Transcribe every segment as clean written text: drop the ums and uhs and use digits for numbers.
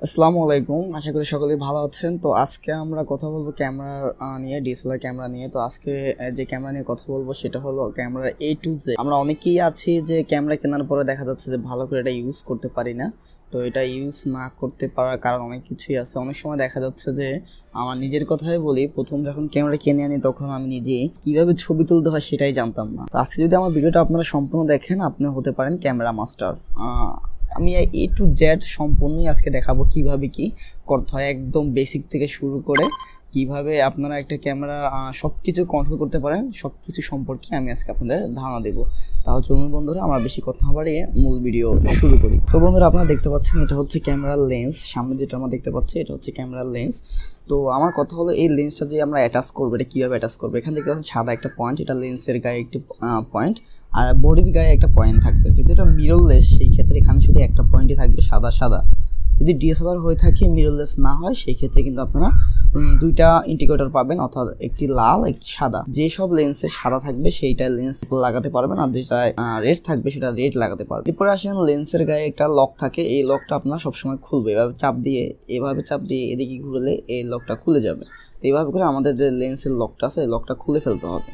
আসসালামু আলাইকুম, আশা করি সকলেই ভালো আছেন। তো আজকে আমরা কথা বলবো ক্যামেরা নিয়ে, ডিএসএলআর ক্যামেরা নিয়ে। তো আজকে যে ক্যামেরা নিয়ে কথা বলবো সেটা হলো ক্যামেরা A to Z। আমরা অনেকেই আছি যে ক্যামেরা কেনার পরে দেখা যাচ্ছে যে ভালো করে এটা ইউজ করতে পারি না। তো এটা ইউজ না করতে পারার কারণ অনেক কিছুই আছে। অনেক সময় দেখা যাচ্ছে যে আমার নিজের কথাই বলি, প্রথম যখন ক্যামেরা কিনে আনি তখন আমি নিজে কিভাবে ছবি তুলতে হয় সেটাই জানতাম না। তো আজকে যদি আমার ভিডিওটা আপনারা সম্পূর্ণ দেখেন, আপনি হতে পারেন ক্যামেরা মাস্টার। আমি A to Z সম্পূর্ণই আজকে দেখাবো কিভাবে কি করতে হয়, একদম বেসিক থেকে শুরু করে কিভাবে আপনারা একটা ক্যামেরা সব কিছু কন্ট্রোল করতে পারেন, সব কিছু সম্পর্কে আমি আজকে আপনাদের ধারণা দেবো। তাহলে চলুন বন্ধুরা, আমরা বেশি কথা বাড়িয়ে মূল ভিডিও শুরু করি। তো বন্ধুরা, আপনারা দেখতে পাচ্ছেন এটা হচ্ছে ক্যামেরার লেন্স। সামনে যেটা আমরা দেখতে পাচ্ছি এটা হচ্ছে ক্যামেরার লেন্স। তো আমার কথা হলো এই লেন্সটা যে আমরা অ্যাটাচ করবো, এটা কীভাবে অ্যাটাচ করবো। এখানে দেখতে পাচ্ছেন সাদা একটা পয়েন্ট, এটা লেন্সের গায়ে একটি পয়েন্ট, আর বডির গায়ে একটা পয়েন্ট থাকবে। যদি এটা মিররলেস সেই ক্ষেত্রে এখানে শুধু একটা পয়েন্টই থাকবে সাদা সাদা। যদি ডিএসএলআর হয়ে থাকে, মিররলেস না হয়, সেই ক্ষেত্রে কিন্তু আপনারা দুইটা ইন্ডিকেটর পাবেন, অর্থাৎ একটি লাল একটি সাদা। যেসব লেন্সে সাদা থাকবে সেইটা লেন্স লাগাতে পারবেন, আর যেটা রেড থাকবে সেটা রেড লাগাতে পারবেন। এরপরে আসেন লেন্সের গায়ে একটা লক থাকে, এই লকটা আপনার সবসময় খুলবে। এভাবে চাপ দিয়ে এদিকে ঘুরলে এই লকটা খুলে যাবে। তো এইভাবে করে আমাদের যে লেন্সের লকটা আছে এই লকটা খুলে ফেলতে হবে।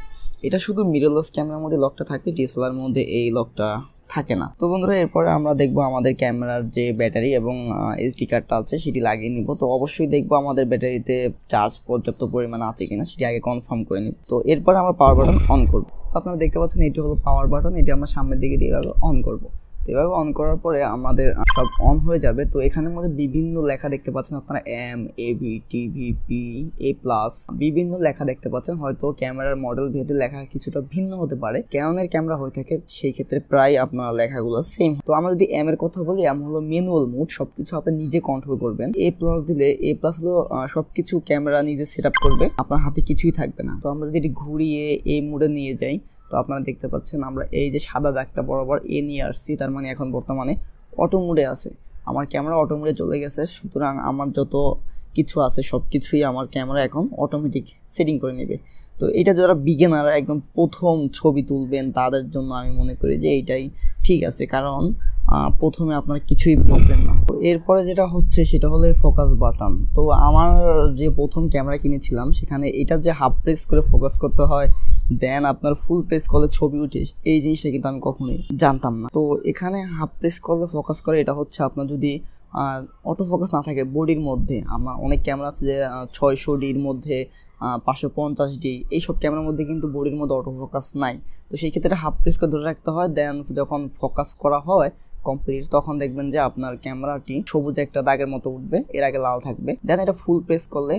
এটা শুধু মিররলেস ক্যামেরার মধ্যে লকটা থাকে, ডিএসএলআর মধ্যে এই লকটা থাকে না। তো বন্ধুরা, এরপরে আমরা দেখবো আমাদের ক্যামেরার যে ব্যাটারি এবং এসডি কার্ডটা আছে সেটি লাগিয়ে নিব। তো অবশ্যই দেখবো আমাদের ব্যাটারিতে চার্জ পর্যাপ্ত পরিমাণে আছে কিনা, সেটি আগে কনফার্ম করে নিব। তো এরপরে আমরা পাওয়ার বাটন অন করব। তো আপনারা দেখতে পাচ্ছেন এটি হলো পাওয়ার বাটন, এটি আমরা সামনের দিকে দিয়ে এভাবে অন করব। তো এভাবে অন করার পরে আমাদের সব অন হয়ে যাবে। তো এখানের মধ্যে বিভিন্ন লেখা দেখতে পাচ্ছেন আপনারা, MAV TVP A+, বিভিন্ন লেখা দেখতে পাচ্ছেন। হয়তো ক্যামেরার মডেল ভেদে লেখা কিছুটা ভিন্ন হতে পারে। ক্যাননের ক্যামেরা হয়ে থাকে সেই ক্ষেত্রে প্রায় আপনার লেখাগুলো সেম। তো আমরা যদি এম এর কথা বলি, এম হলো ম্যানুয়াল মোড, সবকিছু আপনি নিজে কন্ট্রোল করবেন। A+ দিলে, A+ হলো সবকিছু ক্যামেরা নিজে সেট আপ করবে, আপনার হাতে কিছুই থাকবে না। তো আমরা যদি এটি ঘুরিয়ে এই মোডে নিয়ে যাই, তো আপনারা দেখতে পাচ্ছেন আমরা এই যে সাদা দাগটা বরাবর এ নিয়ে আসছি, তার মানে এখন বর্তমানে অটো মোডে আছে। আমার ক্যামেরা অটো মোডে চলে গেছে, সুতরাং আমার যত কিছু আছে সব কিছুই আমার ক্যামেরা এখন অটোমেটিক সেটিং করে নেবে। তো এটা যারা বিগিনার, একদম প্রথম ছবি তুলবেন, তাদের জন্য আমি মনে করি যে এইটাই ঠিক আছে, কারণ প্রথমে আপনার কিছুই ভাববেন না। তো এরপরে যেটা হচ্ছে সেটা হলো ফোকাস বাটন। তো আমার যে প্রথম ক্যামেরা কিনেছিলাম সেখানে এটা যে হাফ প্রেস করে ফোকাস করতে হয়, দেন আপনার ফুল প্রেস করলে ছবি উঠে, এই জিনিসটা কিন্তু আমি কখনোই জানতাম না। তো এখানে হাফ প্রেস করলে ফোকাস করে, এটা হচ্ছে আপনার যদি অটো ফোকাস না থাকে বডির মধ্যে। আমার অনেক ক্যামেরা আছে যে 600Dর মধ্যে, 550D, এইসব ক্যামেরার মধ্যে কিন্তু বডির মধ্যে অটো ফোকাস নাই। তো সেই ক্ষেত্রে হাফ প্রেস করে ধরে রাখতে হয়, দেন যখন ফোকাস করা হয় কমপ্লিট, তখন দেখবেন যে আপনার ক্যামেরাটি সবুজ একটা দাগের মতো উঠবে, এর আগে লাল থাকবে। দেন এটা ফুল প্রেস করলে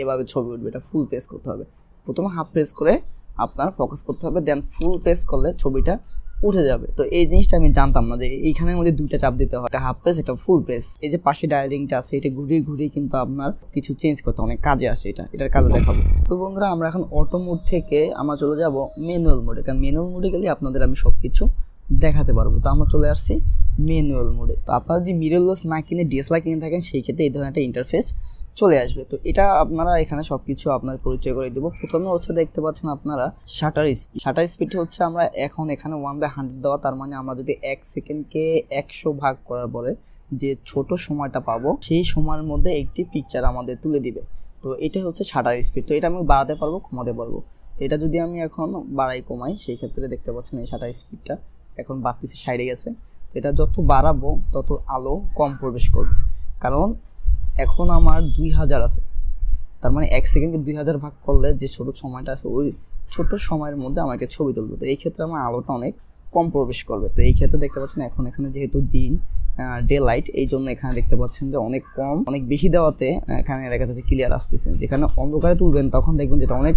এভাবে ছবি উঠবে। এটা ফুল প্রেস করতে হবে, প্রথমে হাফ প্রেস করে আপনার ফোকাস করতে হবে, দেন ফুল প্রেস করলে ছবিটা উঠে যাবে। তো এই জিনিসটা আমি জানতাম না যে এইখানের মধ্যে দুইটা চাপ দিতে হয়, এটা হাফ প্রেস, এটা ফুল প্রেস। এই যে পাশে ডায়ালিংটা আছে, এটা ঘুরিয়ে ঘুরিয়ে কিন্তু আপনার কিছু চেঞ্জ করতে অনেক কাজে আসে, এটার কাজে দেখাবো। তো বন্ধুরা, আমরা এখন অটো মোড থেকে আমরা চলে যাব ম্যানুয়াল মোডে, কারণ ম্যানুয়াল মোডে গেলে আপনাদের আমি সব কিছু দেখাতে পারবো। তো আমরা চলে আসছি ম্যানুয়াল মোডে। তো আপনারা যদি মিররলেস না কিনে ডিএসএলআর কিনে থাকেন, সেই ক্ষেত্রে এই ধরনের একটা ইন্টারফেস চলে আসবে। তো এটা আপনারা এখানে সবকিছু আপনার পরিচয় করে দেবো। প্রথমে হচ্ছে দেখতে পাচ্ছেন আপনারা শাটার স্পিড হচ্ছে আমরা এখন এখানে 1/100 দেওয়া, তার মানে আমরা যদি 1 সেকেন্ডকে 100 ভাগ করার পরে যে ছোট সময়টা পাবো, সেই সময়ের মধ্যে একটি পিকচার আমাদের তুলে দিবে। তো এটা হচ্ছে শাটার স্পিড। তো এটা আমি বাড়াতে পারবো, কমাতে পারবো। তো এটা যদি আমি এখন বাড়াই কমাই, সেই ক্ষেত্রে দেখতে পাচ্ছেন এই শাটার স্পিডটা এখন বাড়তেছে, সাইডে গেছে। তো এটা যত বাড়াবো তত আলো কম প্রবেশ করবে, কারণ এখন আমার 2000 আছে, তার মানে 1 সেকেন্ডকে 2000 ভাগ করলে যে ছোট সময়টা আছে, ওই ছোট সময়ের মধ্যে আমার একটা ছবি তুলবো। তো এই ক্ষেত্রে আমার আলোটা অনেক কম প্রবেশ করবে। তো এই ক্ষেত্রে দেখতে পাচ্ছেন এখন এখানে যেহেতু দিন, ডে লাইট, এই জন্য এখানে দেখতে পাচ্ছেন যে অনেক কম, অনেক বেশি দেওয়াতে এখানে দেখা যাচ্ছে ক্লিয়ার আসতেছে। যেখানে অন্ধকারে তুলবেন তখন দেখবেন যেটা অনেক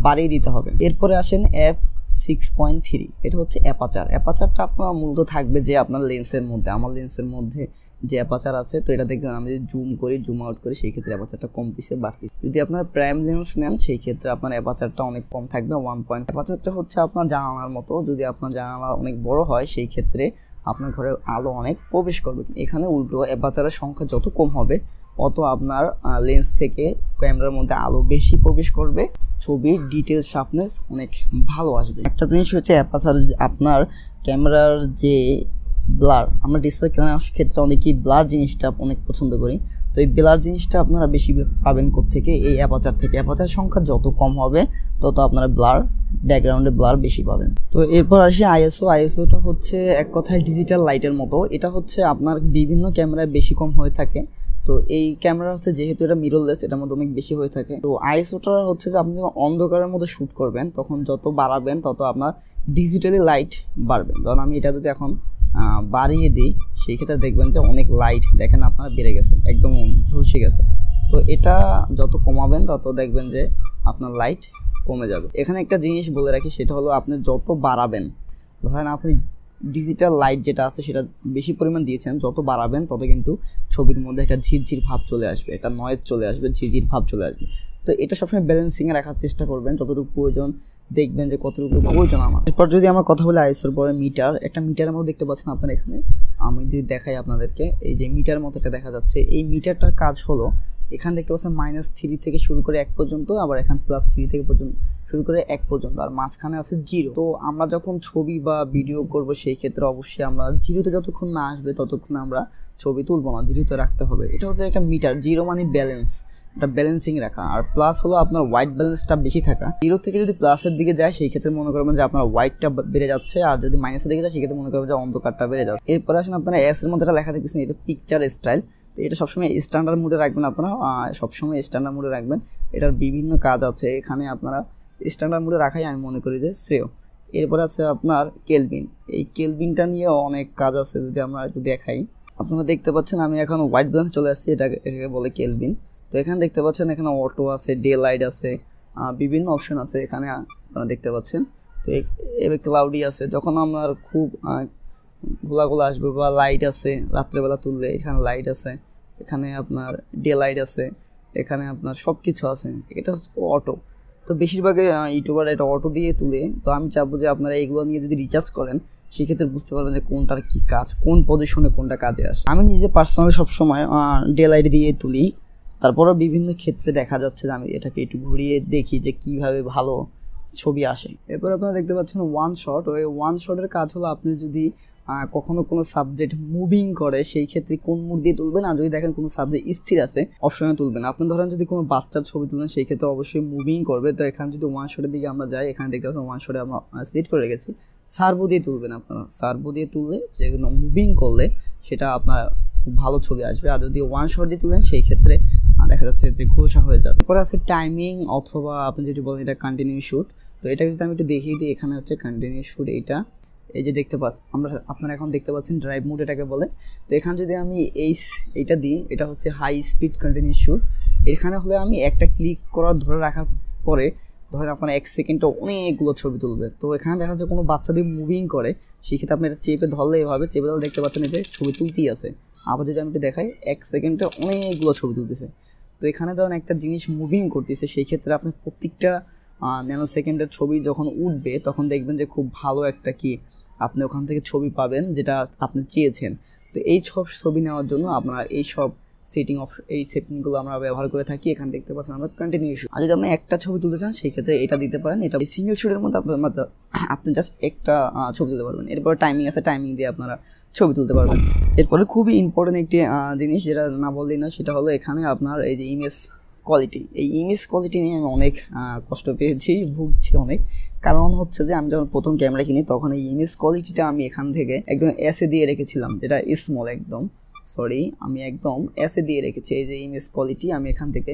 বাড়িয়ে দিতে হবে। এরপরে আসেন f6.3, এটা হচ্ছে অ্যাপাচারটা আপনার মূলত থাকবে যে আপনার লেন্সের মধ্যে, আমার লেন্সের মধ্যে যে অ্যাপাচার আছে। তো এটা দেখবেন আমি যদি জুম করি, জুম আউট করি, সেই ক্ষেত্রে অ্যাপাচারটা কমতেছে বাড়তেছে। যদি আপনারা প্রাইম লেন্স নেন, সেই ক্ষেত্রে আপনার অ্যাপাচারটা অনেক কম থাকবে, 1 অ্যাপাচারটা হচ্ছে আপনার জানালার মতো। যদি আপনার জানালা অনেক বড় হয়, সেই ক্ষেত্রে আপনার ঘরে আলো অনেক প্রবেশ করবে। এখানে উল্টো, অ্যাপাচারের সংখ্যা যত কম হবে অত আপনার লেন্স থেকে ক্যামেরার মধ্যে আলো বেশি প্রবেশ করবে, ছবির ডিটেল শার্পনেস অনেক ভালো আসবে। একটা জিনিস হচ্ছে অ্যাপাচার, আপনার ক্যামেরার যে ব্লার। আমরা ডিসপ্লে কেনার ক্ষেত্রে অনেকেই ব্লার জিনিসটা অনেক পছন্দ করি। তো এই ব্লার জিনিসটা আপনারা বেশি পাবেন কোত্থেকে? এই অ্যাপারচার থেকে। অ্যাপারচার সংখ্যা যত কম হবে তত আপনারা ব্লার, ব্যাকগ্রাউন্ডে ব্লার বেশি পাবেন। তো এরপর আসি আইএসও। আইএসওটা হচ্ছে এক কথায় ডিজিটাল লাইটের মতো। এটা হচ্ছে আপনার বিভিন্ন ক্যামেরায় বেশি কম হয়ে থাকে। তো এই ক্যামেরা হচ্ছে যেহেতু এটা মিররলেস, এটার মধ্যে অনেক বেশি হয়ে থাকে। তো আইএসওটা হচ্ছে যে আপনি যখন অন্ধকারের মধ্যে শ্যুট করবেন তখন যত বাড়াবেন তত আপনার ডিজিটালি লাইট বাড়বে। ধরুন আমি এটা যদি এখন বাড়িয়ে দিই, সেই ক্ষেত্রে দেখবেন যে অনেক লাইট দেখেন আপনার বেড়ে গেছে, একদম ঝলসে গেছে। তো এটা যত কমাবেন তত দেখবেন যে আপনার লাইট কমে যাবে। এখানে একটা জিনিস বলে রাখি, সেটা হলো আপনি যত বাড়াবেন, ধরেন আপনি ডিজিটাল লাইট যেটা আছে সেটা বেশি পরিমাণ দিয়েছেন, যত বাড়াবেন তত কিন্তু ছবির মধ্যে একটা ঝিরঝির ভাব চলে আসবে, একটা নয়েজ চলে আসবে, ঝিরঝির ভাব চলে আসবে। তো এটা সবসময় ব্যালেন্সিংয়ে রাখার চেষ্টা করবেন, যতটুকু প্রয়োজন দেখবেন যে কতটুকু প্রয়োজন আমার। এরপর যদি আমরা কথা বলি আইএসওর পরে মিটার, একটা মিটারের মধ্যে দেখতে পাচ্ছেন আপনার এখানে, আমি যদি দেখাই আপনাদেরকে, এই যে মিটার মতো একটা দেখা যাচ্ছে, এই মিটারটার কাজ হলো এখানে দেখতে পাচ্ছেন -3 থেকে শুরু করে 1 পর্যন্ত, আবার এখানে +3 থেকে পর্যন্ত শুরু করে 1 পর্যন্ত, আর মাঝখানে আছে 0। তো আমরা যখন ছবি বা ভিডিও করব সেই ক্ষেত্রে অবশ্যই আমরা 0তে যতক্ষণ না আসবে ততক্ষণ আমরা ছবি তুলবো না, 0তে রাখতে হবে। এটা হচ্ছে একটা মিটার। 0 মানে ব্যালেন্স, এটা ব্যালেন্সিং রাখা। আর প্লাস হলো আপনার হোয়াইট ব্যালেন্সটা বেশি থাকা। 0 থেকে যদি প্লাসের দিকে যায় সেই ক্ষেত্রে মনে করবেন যে আপনার হোয়াইটটা বেড়ে যাচ্ছে, আর যদি মাইনাসের দিকে যায় সেই ক্ষেত্রে মনে করবেন যে অন্ধকারটা বেড়ে যাচ্ছে। এরপরে আসেন আপনারা এস এর মধ্যে লেখা দেখতেছেন, এটা পিকচার স্টাইল। তো এটা সবসময় স্ট্যান্ডার্ড মোডে রাখবেন আপনারা, সবসময় স্ট্যান্ডার্ড মোডে রাখবেন। এটার বিভিন্ন কাজ আছে, এখানে আপনারা স্ট্যান্ডার্ড মোডে রাখাই আমি মনে করি যে শ্রেয়। এরপর আছে আপনার কেলভিন। এই কেলভিনটা নিয়ে অনেক কাজ আছে, যদি আমরা একটু দেখাই। আপনারা দেখতে পাচ্ছেন আমি এখন হোয়াইট ব্যালেন্স চলে আসছি, এটাকে বলে কেলভিন। তো এখানে দেখতে পাচ্ছেন এখানে অটো আছে, ডে লাইট আছে, বিভিন্ন অপশন আছে এখানে আপনারা দেখতে পাচ্ছেন। তো এবার ক্লাউডি আছে, যখন আপনার খুব ঘোলা আসবে, বা লাইট আছে রাত্রেবেলা তুললে, এখানে লাইট আছে, এখানে আপনার ডে লাইট আছে, এখানে আপনার সব কিছু আছে। এটা হচ্ছে অটো। তো বেশিরভাগ ইউটিউবার এটা অটো দিয়ে তুলে। তো আমি চাবো যে আপনারা এইগুলো নিয়ে যদি রিচার্জ করেন সেক্ষেত্রে বুঝতে পারবেন যে কোনটার কি কাজ, কোন পজিশনে কোনটা কাজে আসে। আমি নিজে পার্সোনালি সবসময় ডে লাইট দিয়ে তুলি, তারপরও বিভিন্ন ক্ষেত্রে দেখা যাচ্ছে যে আমি এটাকে একটু ঘুরিয়ে দেখি যে কিভাবে ভালো ছবি আসে। এরপর আপনারা দেখতে পাচ্ছেন ওয়ান শট। ওই ওয়ান শটের কাজ হলো আপনি যদি কখনো কোনো সাবজেক্ট মুভিং করে সেই ক্ষেত্রে কোন মুড দিয়ে তুলবেন, আর যদি দেখেন কোনো সাবজেক্ট স্থির আছে অপশনে তুলবেন। আপনি ধরেন যদি কোনো বাচ্চার ছবি তুলেন সেই ক্ষেত্রে অবশ্যই মুভিং করবে। তো এখানে যদি ওয়ান শটের দিকে আমরা যাই, এখানে দেখতে পাচ্ছেন ওয়ান শটে আমরা সিলেক্ট করে রেখেছি, সার্ভো দিয়ে তুলবেন আপনারা। সার্ভো দিয়ে তুললে যেগুলো মুভিং করলে সেটা আপনার খুব ভালো ছবি আসবে, আর যদি ওয়ান শট দিয়ে তুলেন সেই ক্ষেত্রে দেখা যাচ্ছে যে ঘোষা হয়ে যাবে। এরপরে আছে টাইমিং, অথবা আপনি যদি বলেন এটা কন্টিনিউ শুট। তো এটা যদি আমি একটু দেখিয়ে দিই, এখানে হচ্ছে কন্টিনিউ শুট। এই যে দেখতে পাচ্ছেন আপনারা এখন দেখতে পাচ্ছেন ড্রাইভ মোড এটাকে বলে। তো এখানে যদি আমি এইটা দিই, এটা হচ্ছে হাই স্পিড কন্টিনিউ শুট। এখানে হলে আমি একটা ক্লিক করা ধরে রাখার পরে ধরেন আপনার 1 সেকেন্ডে অনেকগুলো ছবি তুলবে। তো এখানে দেখা যাচ্ছে কোনো বাচ্চা দিয়ে মুভিং করে, সেক্ষেত্রে আপনি এটা চেপে ধরলে এভাবে চেপে ধরলে দেখতে পাচ্ছেন এই যে ছবি তুলতেই আছে। আবার যদি আমি দেখাই 1 সেকেন্ডে অনেকগুলো ছবি তুলতেছে। তো এখানে ধরেন একটা জিনিস মুভিং করতেছে, সেই ক্ষেত্রে আপনি প্রত্যেকটা ন্যানো সেকেন্ডের ছবি যখন উঠবে তখন দেখবেন যে খুব ভালো একটা আপনি ওখান থেকে ছবি পাবেন যেটা আপনি চেয়েছেন। তো এই সব ছবি নেওয়ার জন্য আপনারা এই সব সেটিংগুলো আমরা ব্যবহার করে থাকি। এখানে দেখতে পাচ্ছেন আমরা কন্টিনিউ শুট। আর যদি আপনি একটা ছবি তুলতে চান সেই ক্ষেত্রে এটা দিতে পারেন। এটা সিঙ্গেল শুটের মধ্যে আপনি জাস্ট একটা ছবি তুলতে পারবেন। এরপর টাইমিং আছে, টাইমিং দিয়ে আপনারা ছবি তুলতে পারবেন। এরপরে খুবই ইম্পর্টেন্ট একটি জিনিস যেটা না বললেই না, সেটা হলো এখানে আপনার এই যে ইমেজ কোয়ালিটি। এই ইমেজ কোয়ালিটি নিয়ে আমি অনেক কষ্ট পেয়েছি, ভুগছি অনেক। কারণ হচ্ছে যে আমি যখন প্রথম ক্যামেরা কিনি তখন এই ইমেজ কোয়ালিটিটা আমি এখান থেকে একদম এসে দিয়ে রেখেছিলাম, যেটা স্মল একদম, আমি একদম এসে দিয়ে রেখেছি। এই যে ইমেজ কোয়ালিটি আমি এখান থেকে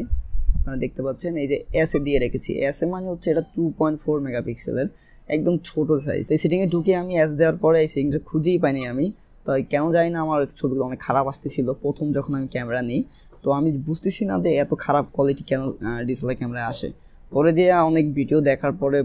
আপনারা দেখতে পাচ্ছেন এই যে এসে দিয়ে রেখেছি। এসে মানে হচ্ছে এটা 2.4 মেগাপিক্সেলের একদম ছোট সাইজ। এই সেটিংয়ে ঢুকে আমি এস দেওয়ার পরে এই সেটিংটা খুঁজেই পাইনি আমি। তো কেন জানি না আমার ছবিগুলো অনেক খারাপ আসতেছিল প্রথম যখন আমি ক্যামেরা নিই। তো আমি বুঝতেছি না যে এত খারাপ কোয়ালিটি কেন ডিএসএলআর ক্যামেরায় আসে। পরে দিয়ে অনেক ভিডিও দেখার পরে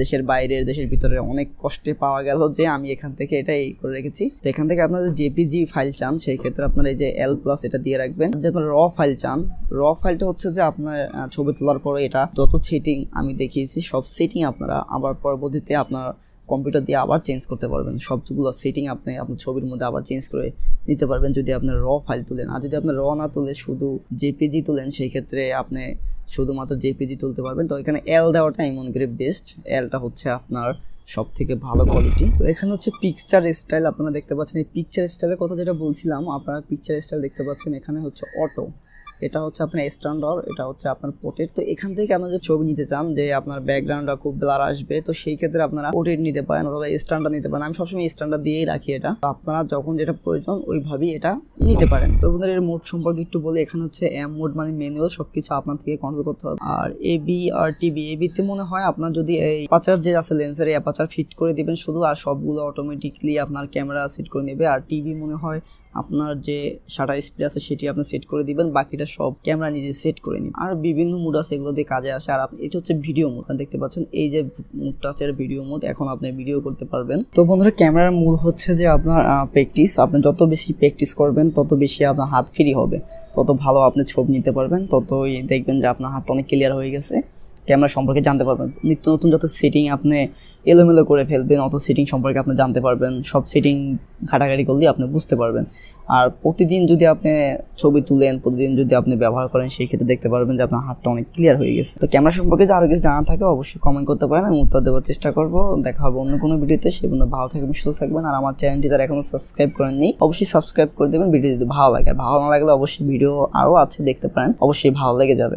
দেশের বাইরের দেশের ভিতরে অনেক কষ্টে পাওয়া গেল যে আমি এখান থেকে এটাই করে রেখেছি। তো এখান থেকে আপনারা জেপিজি ফাইল চান সেই ক্ষেত্রে আপনারা এই যে L+ এটা দিয়ে রাখবেন। যে আপনারা র ফাইল চান, র ফাইলটা হচ্ছে যে আপনার ছবি তোলার পরে এটা যত সেটিং আমি দেখিয়েছি সব সেটিং আপনারা আবার পরবর্তীতে আপনার কম্পিউটার দিয়ে আবার চেঞ্জ করতে পারবেন। সবগুলো সেটিং আপনি আপনার ছবির মধ্যে আবার চেঞ্জ করে নিতে পারবেন যদি আপনার র ফাইল তুলেন। আর যদি আপনার র না তুলে শুধু জেপিজি তুলেন সেই ক্ষেত্রে আপনি শুধুমাত্র জেপিজি তুলতে পারবেন। তো এখানে এল দেওয়াটা আমি মনে করি বেস্ট। এলটা হচ্ছে আপনার সব থেকে ভালো কোয়ালিটি। তো এখানে হচ্ছে পিকচার স্টাইল আপনারা দেখতে পাচ্ছেন। এই পিকচার স্টাইলের কথা যেটা বলছিলাম, আপনারা পিকচার স্টাইল দেখতে পাচ্ছেন। এখানে হচ্ছে অটো, এটা হচ্ছে আপনার স্ট্যান্ডার্ড, এটা হচ্ছে আপনার পোর্ট্রেট। তো এখান থেকে আপনারা যে ছবি নিতে চান যে আপনার ব্যাকগ্রাউন্ডটা খুব ব্লার আসবে, তো সেই ক্ষেত্রে আপনারা পোর্ট্রেট নিতে পারেন অথবা স্ট্যান্ডার্ড নিতে পারেন। আমি সবসময় স্ট্যান্ডার্ড দিয়েই রাখি এটা। তো আপনারা যখন যেটা প্রয়োজন ওইভাবেই এটা নিতে পারেন। তো আপনাদের এর মোড সম্পর্কে একটু বলি। এখানে হচ্ছে এম মোড মানে ম্যানুয়াল, সবকিছু আপনার থেকে কন্ট্রোল করতে হবে। আর এবি আর টিবি, এবিতে মনে হয় আপনার যদি এই অ্যাপারচার যে আছে লেন্সের এই অ্যাপারচার ফিট করে দিবেন শুধু, আর সবগুলো অটোমেটিকলি আপনার ক্যামেরা সেট করে নেবে। আর টিবি মনে হয় আপনার যে শাটার স্পিড আছে সেটি আপনি সেট করে দিবেন, বাকিটা সব ক্যামেরা নিজে সেট করে নিন। আর বিভিন্ন মুড আছে, এগুলো দিয়ে কাজে আসে। আর এটা হচ্ছে ভিডিও মোড, দেখতে পাচ্ছেন এই যে মুডটা আছে এটা ভিডিও মোড, এখন আপনি ভিডিও করতে পারবেন। তো বন্ধুরা ক্যামেরার মূল হচ্ছে যে আপনার প্র্যাকটিস, আপনি যত বেশি প্র্যাকটিস করবেন তত বেশি আপনার হাত ফ্রি হবে, তত ভালো আপনি ছবি নিতে পারবেন, ততই দেখবেন যে আপনার হাতটা অনেক ক্লিয়ার হয়ে গেছে, ক্যামেরা সম্পর্কে জানতে পারবেন। নিত্য নতুন যত সেটিং আপনি এলোমেলো করে ফেলবেন অত সেটিং সম্পর্কে আপনি জানতে পারবেন, সব সেটিং ঘাটাঘাটি করলে আপনি বুঝতে পারবেন। আর প্রতিদিন যদি আপনি ছবি তুলেন, প্রতিদিন যদি আপনি ব্যবহার করেন, সেই ক্ষেত্রে দেখতে পারবেন যে আপনার হাতটা অনেক ক্লিয়ার হয়ে গেছে। তো ক্যামেরা সম্পর্কে যে আরও কিছু জানা থাকে অবশ্যই কমেন্ট করতে পারেন, আমি উত্তর দেওয়ার চেষ্টা করবো। দেখা হবে অন্য কোনো ভিডিওতে, সে পর্যন্ত ভালো থাকবেন, সুস্থ থাকবেন। আর আমার চ্যানেলটি যারা এখনো সাবস্ক্রাইব করেননি অবশ্যই সাবস্ক্রাইব করে দেবেন। ভিডিও যদি ভালো লাগে, ভালো না লাগলে অবশ্যই ভিডিও আরও আছে দেখতে পারেন, অবশ্যই ভালো লেগে যাবে।